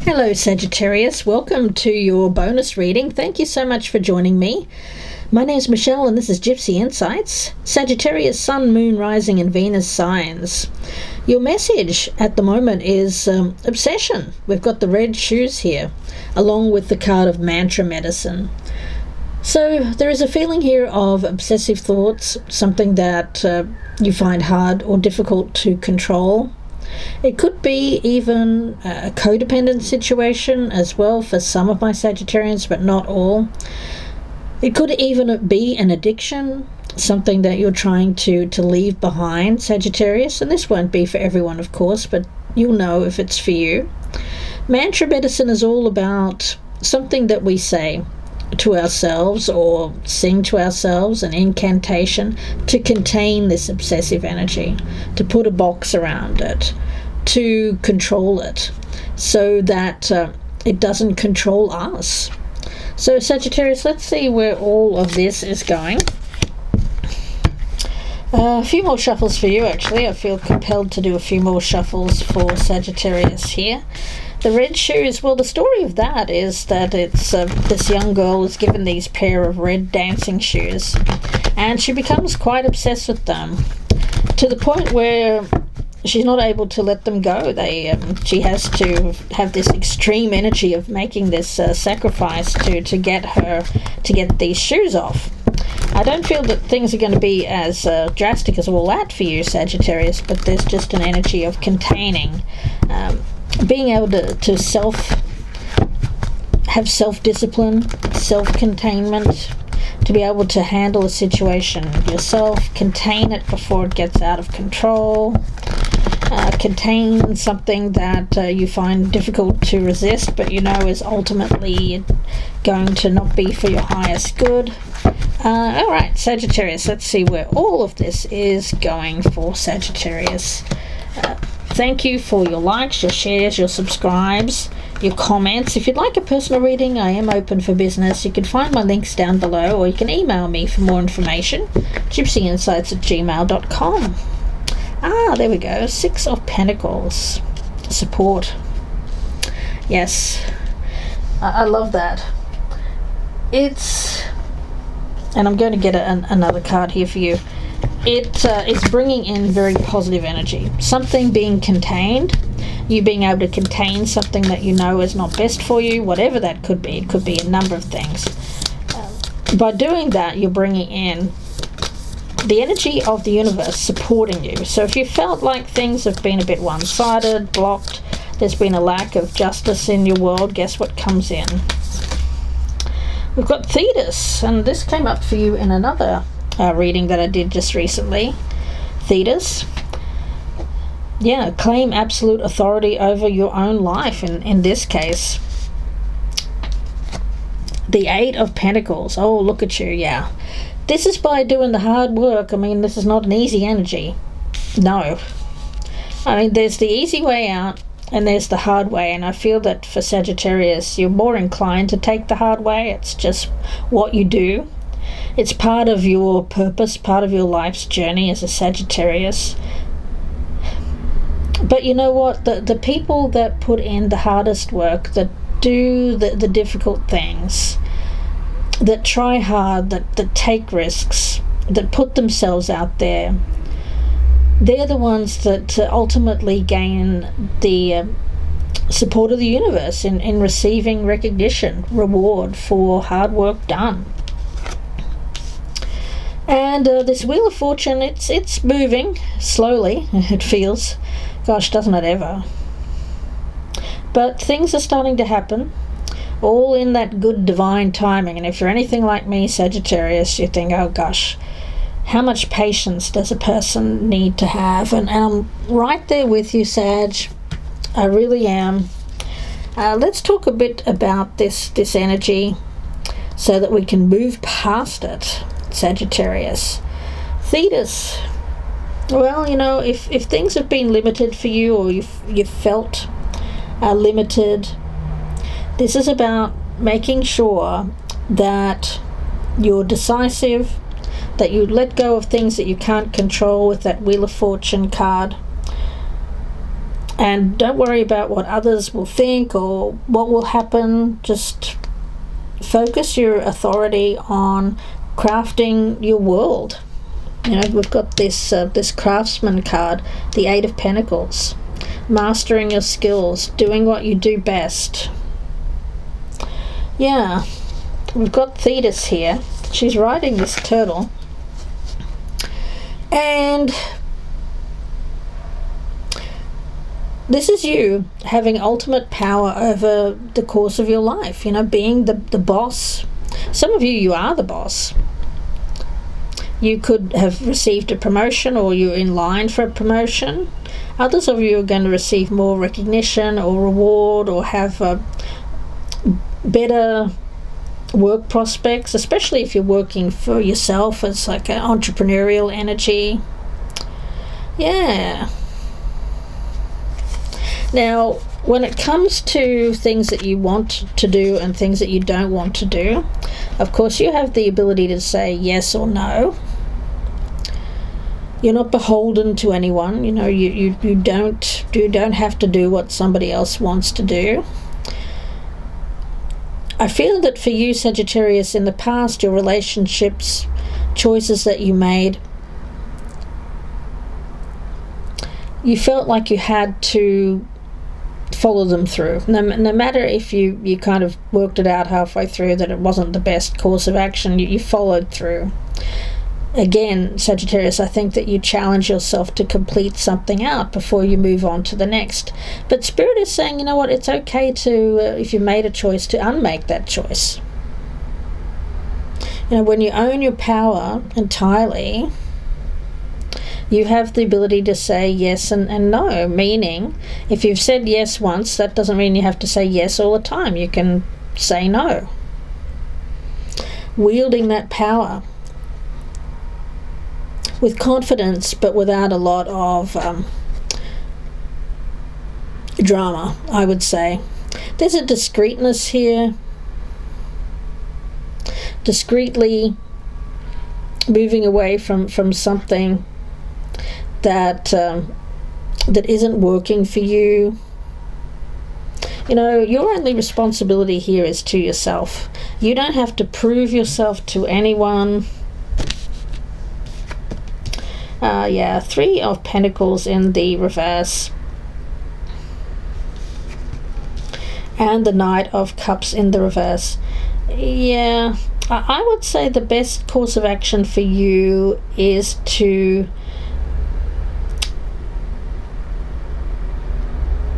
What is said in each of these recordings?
Hello Sagittarius, welcome to your bonus reading. Thank you so much for joining me. My name is Michelle and this is Gypsy Insights, Sagittarius Sun, Moon, Rising and Venus signs. Your message at the moment is obsession. We've got the red shoes here, along with the card of mantra medicine. So there is a feeling here of obsessive thoughts, something that you find hard or difficult to control. It could be even a codependent situation as well for some of my Sagittarians, but not all. It could even be an addiction, something that you're trying to leave behind, Sagittarius, and this won't be for everyone, of course, but you'll know if it's for you. Mantra medicine is all about something that we say to ourselves or sing to ourselves, an incantation to contain this obsessive energy, to put a box around it, to control it so that it doesn't control us. So Sagittarius, let's see where all of this is going. A few more shuffles for you, actually. I feel compelled to do a few more shuffles for Sagittarius here. The red shoes, well, the story of that is that it's this young girl is given these pair of red dancing shoes, and she becomes quite obsessed with them to the point where she's not able to let them go. She has to have this extreme energy of making this sacrifice to get these shoes off. I don't feel that things are going to be as drastic as all that for you, Sagittarius, but there's just an energy of containing, being able to have self-discipline, self-containment, to be able to handle a situation yourself, contain it before it gets out of control, contain something that you find difficult to resist but you know is ultimately going to not be for your highest good. Alright, Sagittarius, let's see where all of this is going for Sagittarius. Thank you for your likes, your shares, your subscribes, your comments. If you'd like a personal reading, I am open for business. You can find my links down below, or you can email me for more information, gypsyinsights@gmail.com. There we go. 6 of Pentacles. Support. Yes. I love that. And I'm going to get another card here for you. It's bringing in very positive energy. Something being contained. You being able to contain something that you know is not best for you, whatever that could be. It could be a number of things. By doing that, you're bringing in the energy of the universe supporting you. So if you felt like things have been a bit one-sided, blocked, there's been a lack of justice in your world, guess what comes in? We've got Thetis, and this came up for you in another reading that I did just recently. Thetis. Yeah, claim absolute authority over your own life in this case. The 8 of Pentacles. Oh, look at you, yeah. This is by doing the hard work. I mean, this is not an easy energy. No. I mean, there's the easy way out and there's the hard way, and I feel that for Sagittarius, you're more inclined to take the hard way. It's just what you do. It's part of your purpose, part of your life's journey as a Sagittarius. But you know what? The people that put in the hardest work, that do the difficult things, that try hard, that take risks, that put themselves out there, they're the ones that ultimately gain the support of the universe in receiving recognition, reward for hard work done. And this Wheel of Fortune, it's moving slowly, it feels. Gosh, doesn't it ever? But things are starting to happen, all in that good divine timing. And if you're anything like me, Sagittarius, you think, oh gosh, how much patience does a person need to have? And I'm right there with you, Sag. I really am. Let's talk a bit about this energy so that we can move past it, Sagittarius. Thetis. Well, you know, if things have been limited for you, or you've felt limited, this is about making sure that you're decisive, that you let go of things that you can't control with that Wheel of Fortune card, And don't worry about what others will think or what will happen. Just focus your authority on crafting your world. You know, we've got this craftsman card, the Eight of Pentacles. Mastering your skills, doing what you do best. Yeah, we've got Thetis here. She's riding this turtle. And this is you having ultimate power over the course of your life, you know, being the boss. Some of you are the boss. You could have received a promotion, or you're in line for a promotion. Others of you are going to receive more recognition or reward, or have better work prospects, especially if you're working for yourself as like an entrepreneurial energy. Yeah. Now, when it comes to things that you want to do and things that you don't want to do, of course you have the ability to say yes or no. You're not beholden to anyone. You know, you don't have to do what somebody else wants to do. I feel that for you, Sagittarius, in the past, your relationships, choices that you made, you felt like you had to follow them through. No matter if you kind of worked it out halfway through that it wasn't the best course of action, you followed through. Again, Sagittarius, I think that you challenge yourself to complete something out before you move on to the next. But Spirit is saying, you know what, it's okay to, if you made a choice, to unmake that choice. You know, when you own your power entirely, you have the ability to say yes and no, meaning if you've said yes once, that doesn't mean you have to say yes all the time. You can say no. Wielding that power with confidence, but without a lot of drama, I would say. There's a discreetness here. Discreetly moving away from something that isn't working for you. You know, your only responsibility here is to yourself. You don't have to prove yourself to anyone. Yeah, Three of Pentacles in the reverse. And the Knight of Cups in the reverse. Yeah, I would say the best course of action for you is to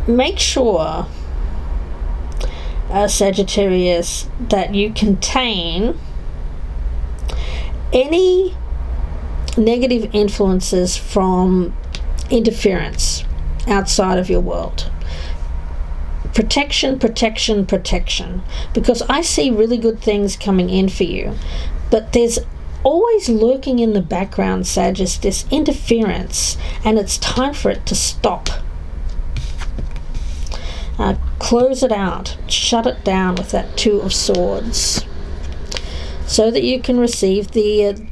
make sure, Sagittarius, that you contain any negative influences from interference outside of your world. Protection, protection, protection. Because I see really good things coming in for you, but there's always lurking in the background, Sagittarius, this interference, and it's time for it to stop. Close it out, shut it down with that Two of Swords, so that you can receive the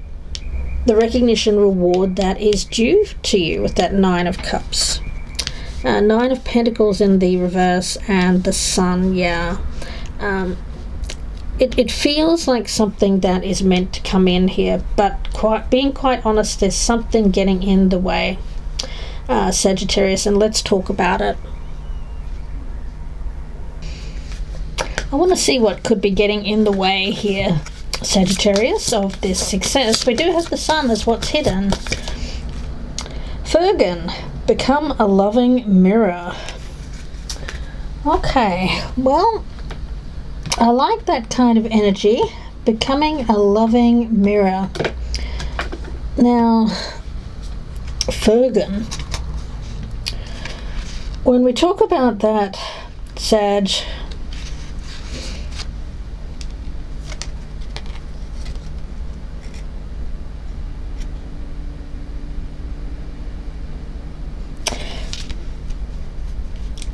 recognition reward that is due to you with that Nine of Cups. Nine of Pentacles in the reverse and the Sun. Yeah, it feels like something that is meant to come in here, but being quite honest, there's something getting in the way, Sagittarius, and let's talk about it. I want to see what could be getting in the way here, Sagittarius, of this success. We do have the Sun as what's hidden. Fergan, become a loving mirror. Okay, well, I like that kind of energy. Becoming a loving mirror. Now, Fergan, when we talk about that, Sag,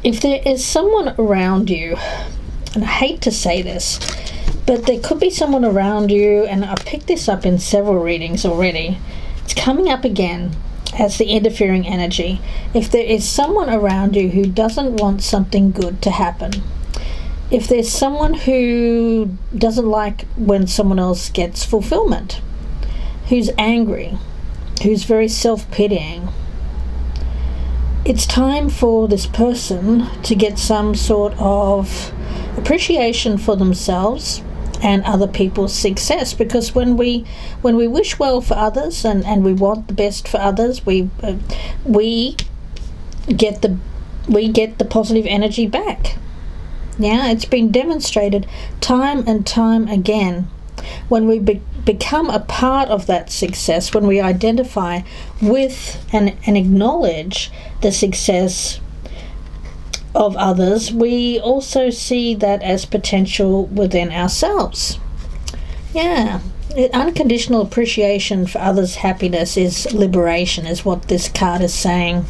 if there is someone around you, and I hate to say this, but there could be someone around you, and I've picked this up in several readings already, it's coming up again, as the interfering energy. If there is someone around you who doesn't want something good to happen, if there's someone who doesn't like when someone else gets fulfillment, who's angry, who's very self-pitying, it's time for this person to get some sort of appreciation for themselves and other people's success, because when we wish well for others and we want the best for others, we get the positive energy back. Yeah, it's been demonstrated time and time again. When we become a part of that success, when we identify with and acknowledge the success of others, we also see that as potential within ourselves. Yeah, unconditional appreciation for others' happiness is liberation, is what this card is saying.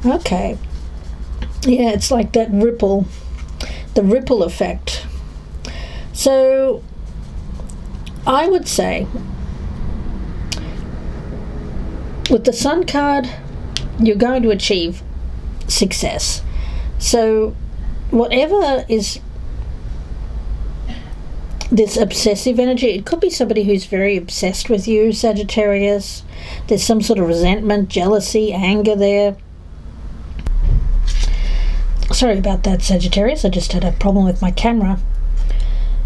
Okay. Yeah, it's like that ripple, the ripple effect. So I would say with the Sun card, you're going to achieve success. So whatever is this obsessive energy, it could be somebody who's very obsessed with you, Sagittarius. There's some sort of resentment, jealousy, anger there. Sorry about that, Sagittarius. I just had a problem with my camera.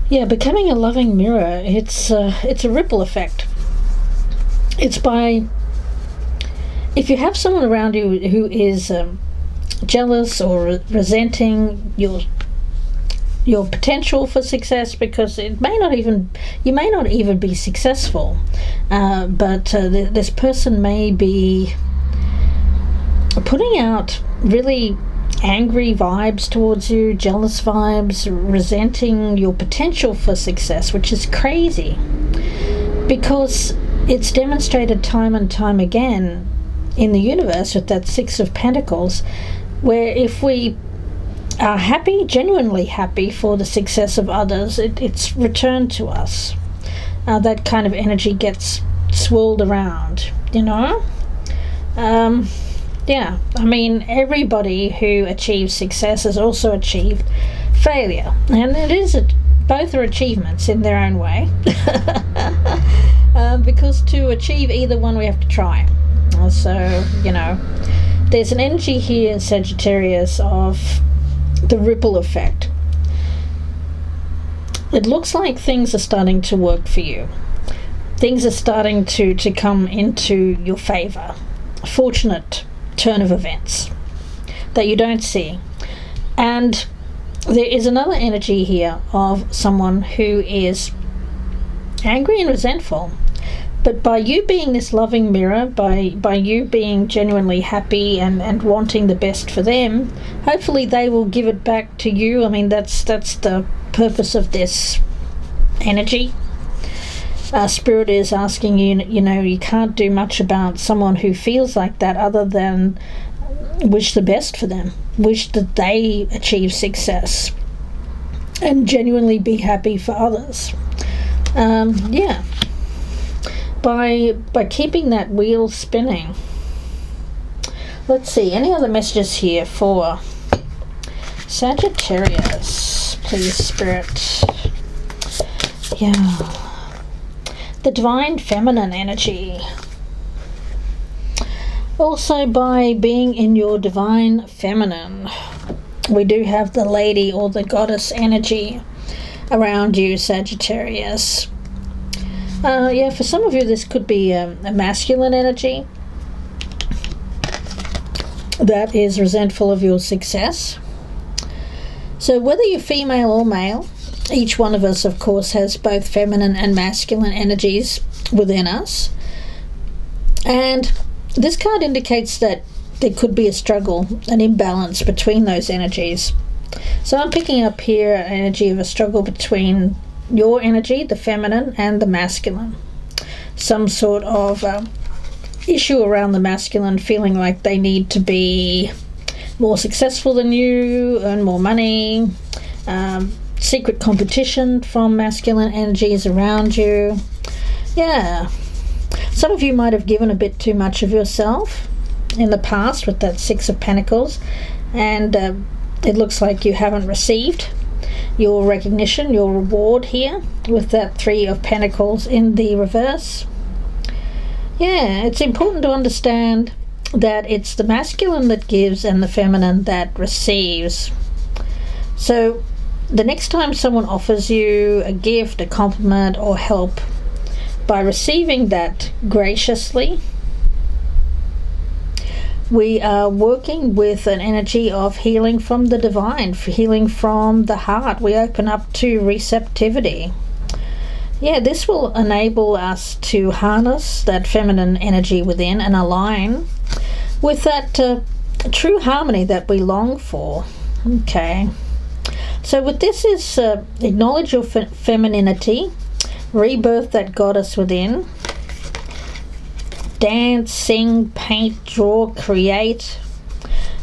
Yeah, becoming a loving mirror, it's a ripple effect. It's by, if you have someone around you who is jealous or resenting your potential for success, because you may not even be successful, but this person may be putting out really angry vibes towards you, jealous vibes, resenting your potential for success, which is crazy, because it's demonstrated time and time again in the universe with that Six of Pentacles, where if we are happy, genuinely happy for the success of others, it's returned to us. That kind of energy gets swirled around, you know? Yeah, I mean, everybody who achieves success has also achieved failure, and both are achievements in their own way. Because to achieve either one, we have to try. So, you know, there's an energy here, Sagittarius, of the ripple effect. It looks like things are starting to work for you. Things are starting to come into your favor. A fortunate turn of events that you don't see. And there is another energy here of someone who is angry and resentful. But by you being this loving mirror, by you being genuinely happy and wanting the best for them, hopefully they will give it back to you. I mean, that's the purpose of this energy. Spirit is asking you, you know, you can't do much about someone who feels like that other than wish the best for them. Wish that they achieve success and genuinely be happy for others. Yeah. By keeping that wheel spinning. Let's see, any other messages here for Sagittarius, please, Spirit? Yeah. The divine feminine energy. Also, by being in your divine feminine, we do have the lady or the goddess energy around you, Sagittarius. Yeah, for some of you this could be a masculine energy that is resentful of your success. So whether you're female or male, each one of us, of course, has both feminine and masculine energies within us. And this card indicates that there could be a struggle, an imbalance between those energies. So I'm picking up here an energy of a struggle between your energy, the feminine, and the masculine. Some sort of issue around the masculine, feeling like they need to be more successful than you, earn more money, secret competition from masculine energies around you. Yeah, Some of you might have given a bit too much of yourself in the past with that Six of Pentacles, and it looks like you haven't received your recognition, your reward here with that Three of Pentacles in the reverse. Yeah, it's important to understand that it's the masculine that gives and the feminine that receives. So the next time someone offers you a gift, a compliment, or help, by receiving that graciously, we are working with an energy of healing from the divine, healing from the heart. We open up to receptivity. Yeah, this will enable us to harness that feminine energy within and align with that true harmony that we long for. Okay. So with this is acknowledge your femininity, rebirth that goddess within, dance, sing, paint, draw, create,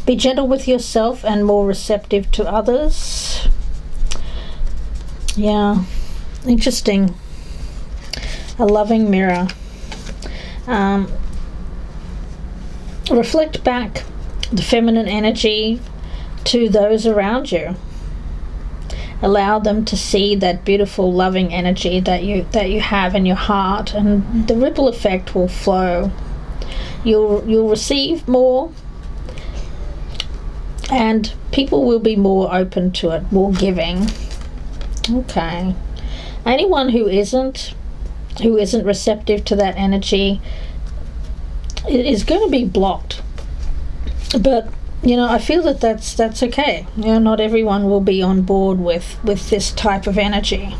be gentle with yourself and more receptive to others. Yeah, interesting. A loving mirror. Reflect back the feminine energy to those around you. Allow them to see that beautiful, loving energy that you have in your heart, and the ripple effect will flow. You'll receive more, and people will be more open to it, more giving. Okay. Anyone who isn't receptive to that energy is going to be blocked. But I feel that that's okay. Not everyone will be on board with this type of energy.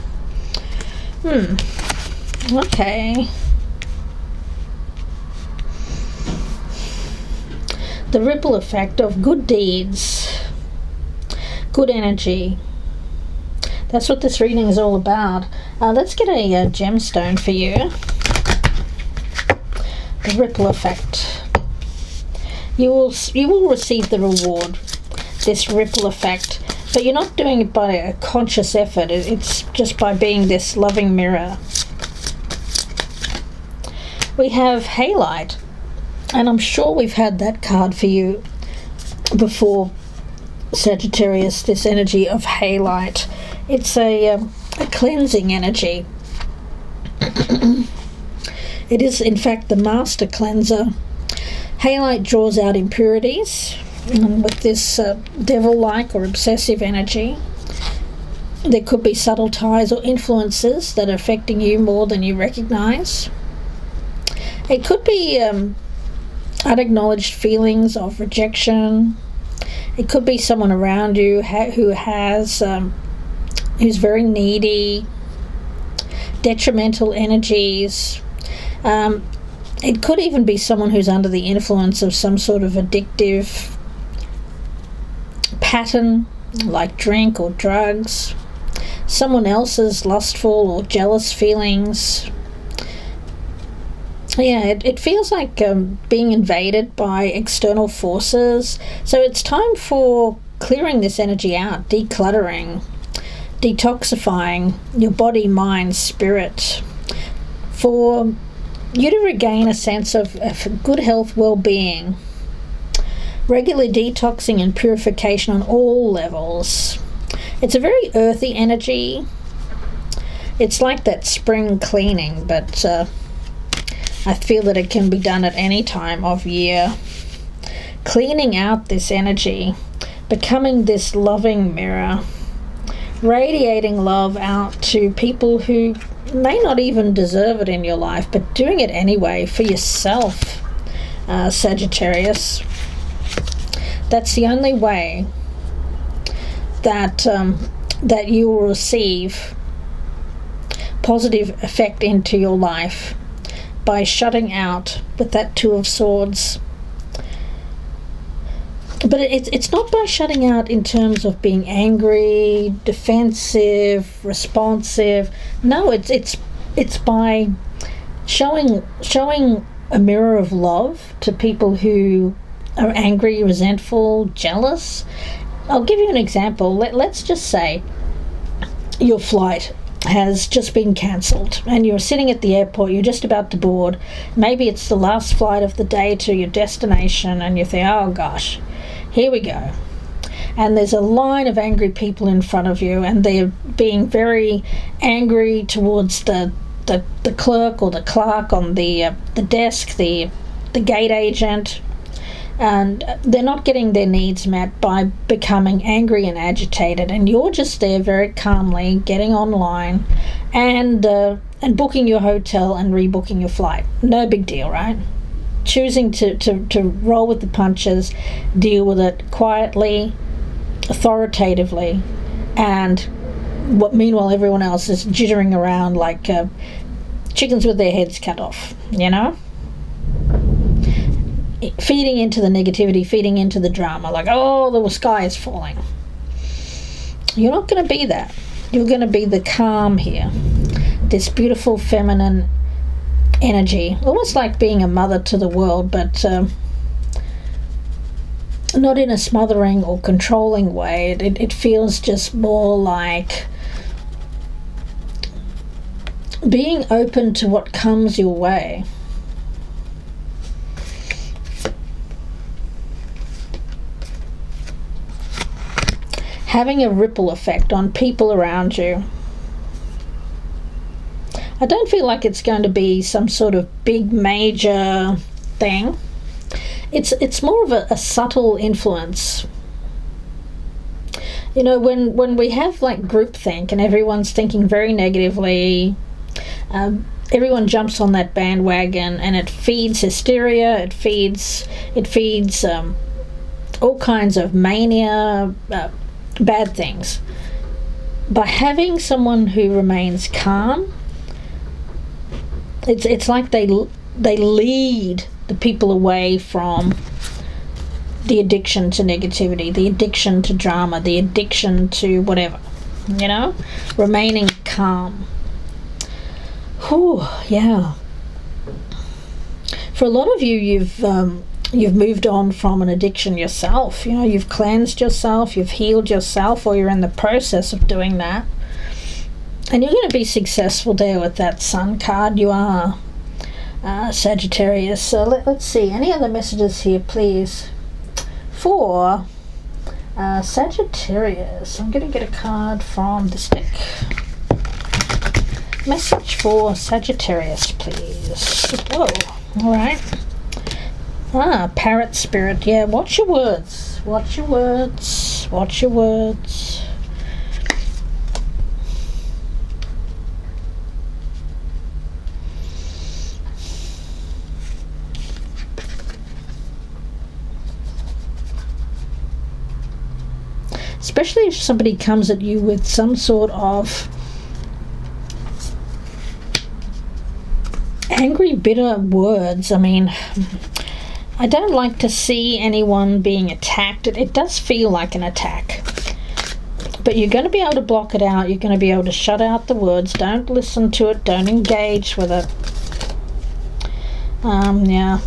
Okay. The ripple effect of good deeds, good energy. That's what this reading is all about. Let's get a gemstone for you. The ripple effect. You will receive the reward, this ripple effect, but you're not doing it by a conscious effort. It's just by being this loving mirror. We have halite, and I'm sure we've had that card for you before, Sagittarius, this energy of halite. It's a cleansing energy. It is, in fact, the master cleanser. Halite draws out impurities, and with this devil-like or obsessive energy, there could be subtle ties or influences that are affecting you more than you recognize. It could be unacknowledged feelings of rejection. It could be someone around you who's very needy, detrimental energies. It could even be someone who's under the influence of some sort of addictive pattern, like drink or drugs, someone else's lustful or jealous feelings. Yeah, it feels like being invaded by external forces. So it's time for clearing this energy out, decluttering, detoxifying your body, mind, spirit, for you to regain a sense of good health, well-being, regular detoxing and purification on all levels. It's a very earthy energy. It's like that spring cleaning, but I feel that it can be done at any time of year. Cleaning out this energy, becoming this loving mirror, radiating love out to people who may not even deserve it in your life, but doing it anyway for yourself, Sagittarius. That's the only way that you will receive positive effect into your life, by shutting out with that Two of Swords. But it's not by shutting out in terms of being angry, defensive, responsive. No, it's by showing a mirror of love to people who are angry, resentful, jealous. I'll give you an example. Let's just say your flight has just been cancelled, and you're sitting at the airport, you're just about to board. Maybe it's the last flight of the day to your destination, and you think, oh gosh, here we go. And there's a line of angry people in front of you, and they're being very angry towards the clerk or the clerk on the desk, the gate agent, and they're not getting their needs met by becoming angry and agitated, and you're just there very calmly getting online and booking your hotel and rebooking your flight. No big deal, right? Choosing to roll with the punches, deal with it quietly, authoritatively, and meanwhile everyone else is jittering around like chickens with their heads cut off, feeding into the negativity, feeding into the drama, like, oh, the sky is falling. You're not going to be that. You're going to be the calm here, this beautiful feminine energy, almost like being a mother to the world, but not in a smothering or controlling way. It feels just more like being open to what comes your way. Having a ripple effect on people around you. I don't feel like it's going to be some sort of big major thing. It's more of a subtle influence. When we have like groupthink and everyone's thinking very negatively, everyone jumps on that bandwagon, and it feeds hysteria. It feeds all kinds of mania, bad things. By having someone who remains calm, it's like they lead the people away from the addiction to negativity, the addiction to drama, the addiction to whatever, remaining calm. Whew, yeah. For a lot of you, you've moved on from an addiction yourself. You've cleansed yourself, you've healed yourself, or you're in the process of doing that. And you're going to be successful there with that Sun card. You are, Sagittarius. So let's see. Any other messages here, please? For Sagittarius. I'm going to get a card from this deck. Message for Sagittarius, please. Whoa. All right. Parrot spirit. Yeah, watch your words. Watch your words. Watch your words. Especially if somebody comes at you with some sort of angry, bitter words. I mean, I don't like to see anyone being attacked. It does feel like an attack. But you're going to be able to block it out. You're going to be able to shut out the words. Don't listen to it. Don't engage with it. Yeah.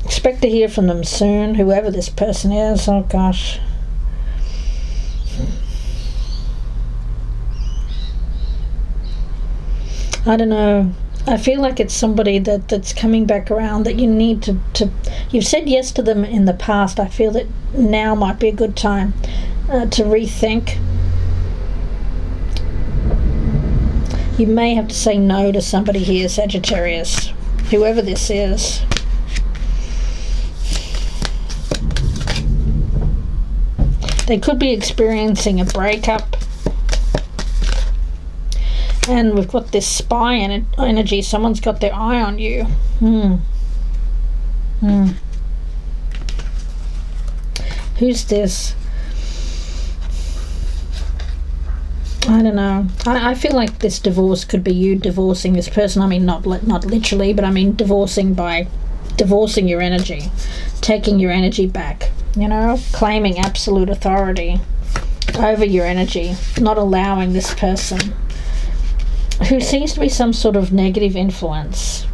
Expect to hear from them soon, whoever this person is. Oh, gosh. I don't know. I feel like it's somebody that's coming back around that you need to you've said yes to them in the past. I feel that now might be a good time to rethink. You may have to say no to somebody here, Sagittarius, whoever this is. They could be experiencing a breakup. And we've got this spy energy. Someone's got their eye on you. Who's this? I don't know. I feel like this divorce could be you divorcing this person. I mean, not literally, but I mean divorcing by divorcing your energy, taking your energy back, claiming absolute authority over your energy, not allowing this person who seems to be some sort of negative influence.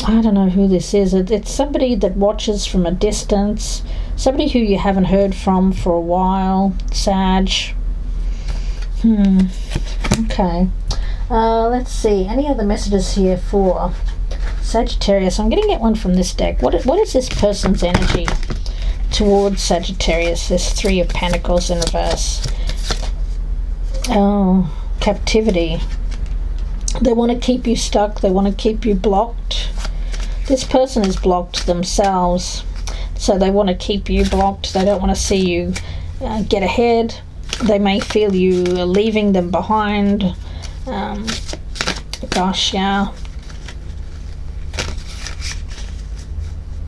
I don't know who this is. It's somebody that watches from a distance, somebody who you haven't heard from for a while, Sag. Okay. Let's see. Any other messages here for Sagittarius? I'm going to get one from this deck. What is this person's energy towards Sagittarius? This Three of Pentacles in reverse. Oh, captivity. They want to keep you stuck. They want to keep you blocked. This person is blocked themselves, so they want to keep you blocked. They don't want to see you get ahead. They may feel you are leaving them behind. Gosh, yeah.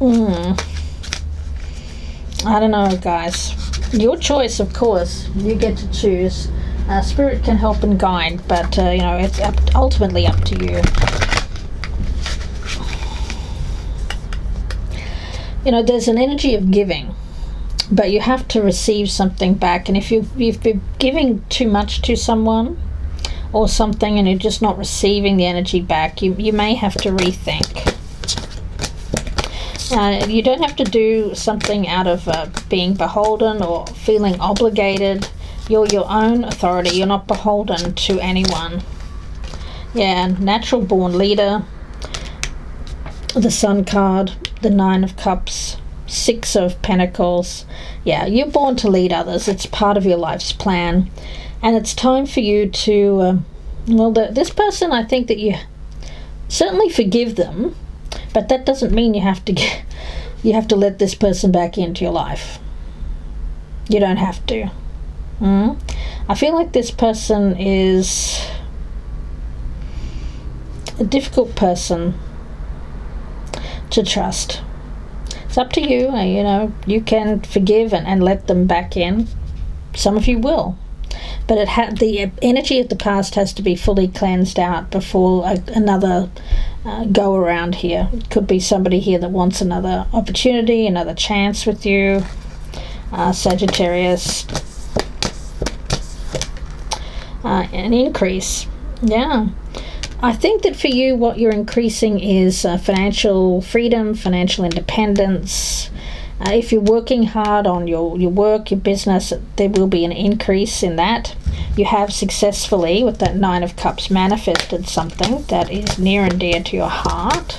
I don't know, guys. Your choice, of course. You get to choose. Spirit can help and guide, but it's ultimately up to you. There's an energy of giving, but you have to receive something back. And if you've been giving too much to someone or something and you're just not receiving the energy back, you may have to rethink. You don't have to do something out of being beholden or feeling obligated. You're your own authority. You're not beholden to anyone. Yeah, natural born leader. The Sun card, the Nine of Cups, Six of Pentacles. Yeah, you're born to lead others. It's part of your life's plan. And it's time for you to, this person, I think that you certainly forgive them, but that doesn't mean you have to let this person back into your life. You don't have to. I feel like this person is a difficult person to trust. It's up to you. You can forgive and let them back in. Some of you will, but the energy of the past has to be fully cleansed out before another go around here. It could be somebody here that wants another opportunity, another chance with you, Sagittarius. An increase. Yeah. I think that for you, what you're increasing is financial freedom, financial independence. If you're working hard on your work, your business, there will be an increase in that. You have successfully, with that Nine of Cups, manifested something that is near and dear to your heart.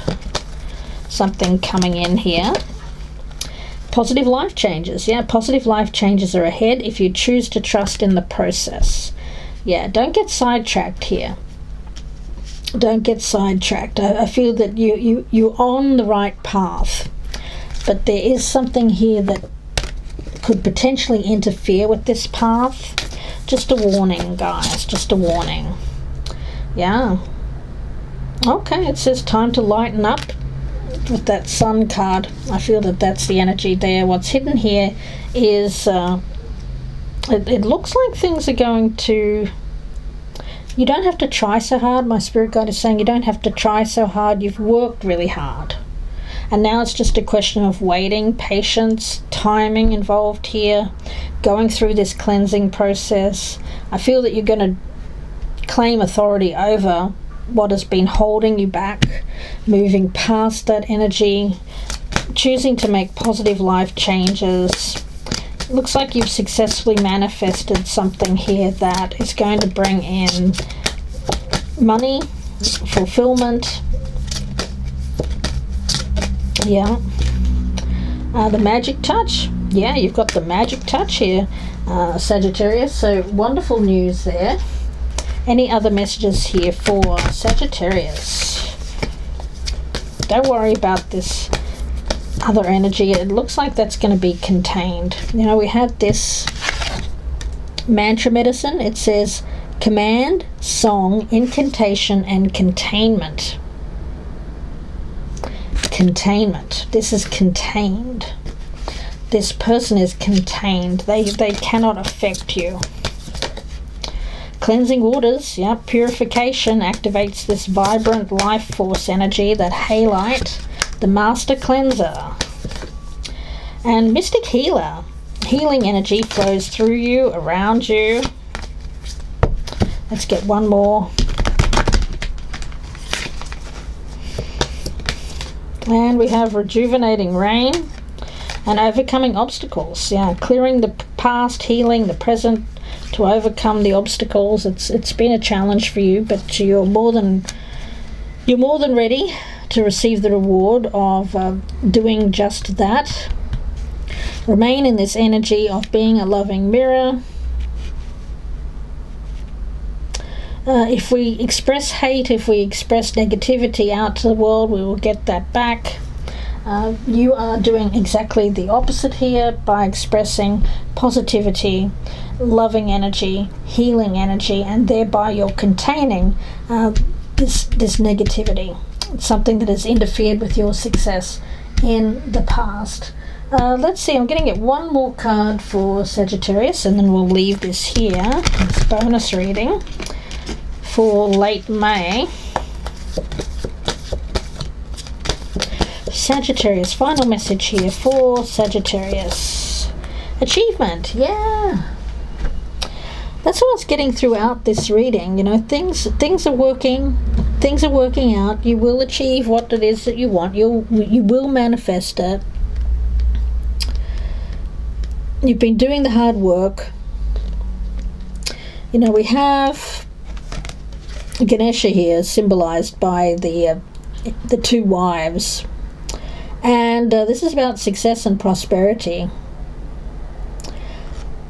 Something coming in here. Positive life changes. Yeah, positive life changes are ahead if you choose to trust in the process. Yeah, don't get sidetracked here. Don't get sidetracked. I feel that you're on the right path, but there is something here that could potentially interfere with this path. Just a warning, guys. Just a warning. Yeah. Okay, it says time to lighten up with that Sun card. I feel that that's the energy there. What's hidden here is it looks like things are going to... You don't have to try so hard. My spirit guide is saying you don't have to try so hard. You've worked really hard. And now it's just a question of waiting, patience, timing involved here, going through this cleansing process. I feel that you're going to claim authority over what has been holding you back, moving past that energy, choosing to make positive life changes. Looks like you've successfully manifested something here that is going to bring in money, fulfillment. Yeah. The magic touch. Yeah, you've got the magic touch here, Sagittarius. So wonderful news there. Any other messages here for Sagittarius? Don't worry about this other energy. It looks like that's going to be contained. We had this mantra medicine. It says command, song, incantation, and containment. Containment. This is contained. This person is contained. They cannot affect you. Cleansing waters, yeah, purification activates this vibrant life force energy, that halite, the master cleanser. And mystic healer. Healing energy flows through you, around you. Let's get one more. And we have rejuvenating rain and overcoming obstacles. Yeah, clearing the past, healing the present, to overcome the obstacles. It's been a challenge for you, but you're more than ready to receive the reward of doing just that. Remain in this energy of being a loving mirror. If we express hate, if we express negativity out to the world, we will get that back. You are doing exactly the opposite here by expressing positivity, loving energy, healing energy, and thereby you're containing this negativity, something that has interfered with your success in the past. Let's see, I'm going to get one more card for Sagittarius, and then we'll leave this here, this bonus reading for late May. Sagittarius, final message here for Sagittarius. Achievement, yeah. That's what I was getting throughout this reading. You know, things are working out. You will achieve what it is that you want. You will manifest it. You've been doing the hard work. You know, we have Ganesha here, symbolized by the two wives. And this is about success and prosperity.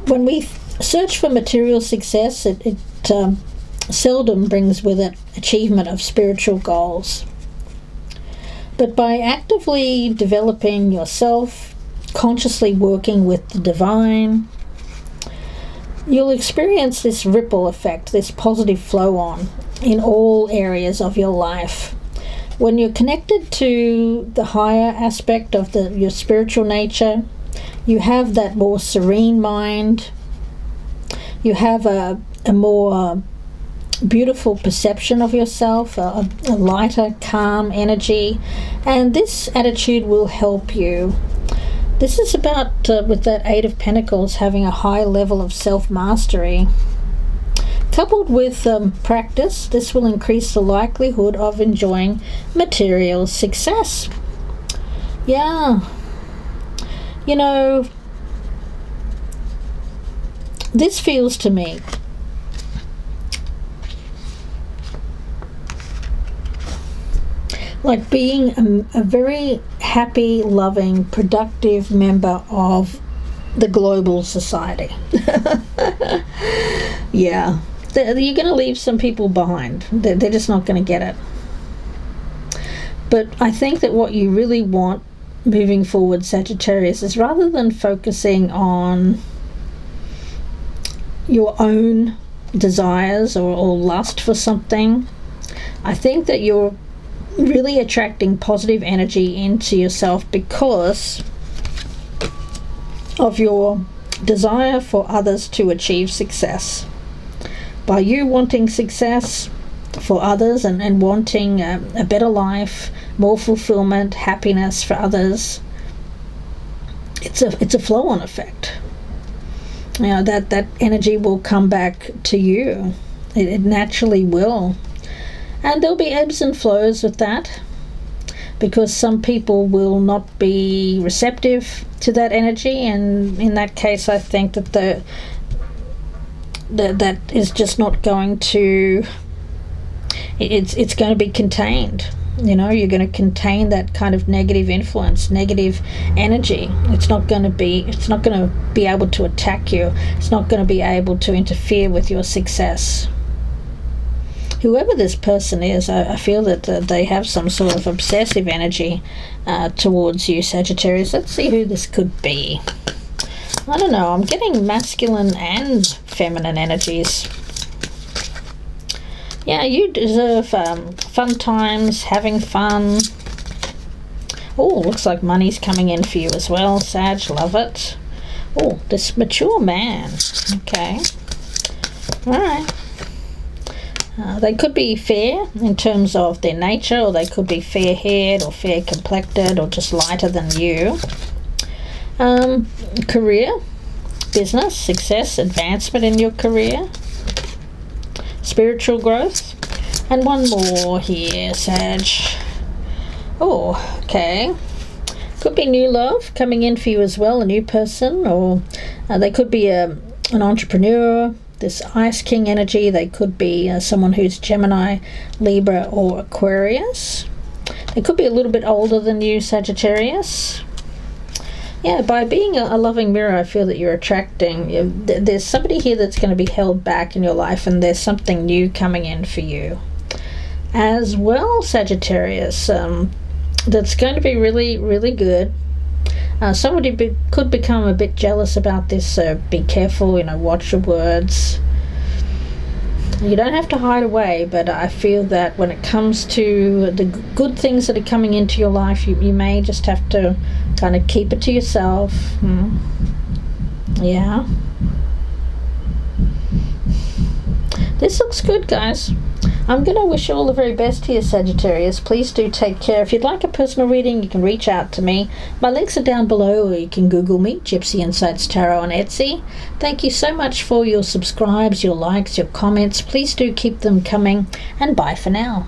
When we search for material success, it seldom brings with it achievement of spiritual goals. But by actively developing yourself, consciously working with the divine, you'll experience this ripple effect, this positive flow on in all areas of your life. When you're connected to the higher aspect of your spiritual nature, you have that more serene mind. You have a more beautiful perception of yourself, a lighter, calm energy, and this attitude will help you. This is about, with that Eight of Pentacles, having a high level of self-mastery. Coupled with practice, this will increase the likelihood of enjoying material success. Yeah. You know, this feels to me like being a very happy, loving, productive member of the global society. Yeah. You're going to leave some people behind. They're just not going to get it. But I think that what you really want moving forward, Sagittarius, is rather than focusing on your own desires or lust for something, I think that you're really attracting positive energy into yourself because of your desire for others to achieve success. By you wanting success for others and wanting a better life, more fulfillment, happiness for others, it's a flow-on effect. You know, that energy will come back to you. It naturally will. And there'll be ebbs and flows with that, because some people will not be receptive to that energy, and in that case I think that that is just not going to, it's going to be contained. You know, you're going to contain that kind of negative influence, negative energy. It's not going to be able to attack you. It's not going to be able to interfere with your success. Whoever this person is, I feel that they have some sort of obsessive energy towards you, Sagittarius. Let's see who this could be. I don't know, I'm getting masculine and feminine energies. Yeah, you deserve fun times, having fun. Oh, looks like money's coming in for you as well, Sag. Love it. Oh, this mature man. Okay. All right. They could be fair in terms of their nature, or they could be fair-haired or fair-complected or just lighter than you. Career, business, success, advancement in your career, spiritual growth, and one more here, Sag. Oh, okay. Could be new love coming in for you as well, a new person, or They could be an entrepreneur, this Ice King energy. They could be someone who's Gemini, Libra, or Aquarius. They could be a little bit older than you, Sagittarius. Yeah, by being a loving mirror, I feel that you're attracting. There's somebody here that's going to be held back in your life, and there's something new coming in for you. As well, Sagittarius, that's going to be really, really good. Somebody could become a bit jealous about this, so be careful, watch your words. You don't have to hide away, but I feel that when it comes to the good things that are coming into your life, you may just have to kind of keep it to yourself. Yeah. This looks good, guys. I'm going to wish you all the very best here, Sagittarius. Please do take care. If you'd like a personal reading, you can reach out to me. My links are down below, or you can Google me, Gypsy Insights Tarot on Etsy. Thank you so much for your subscribes, your likes, your comments. Please do keep them coming, and bye for now.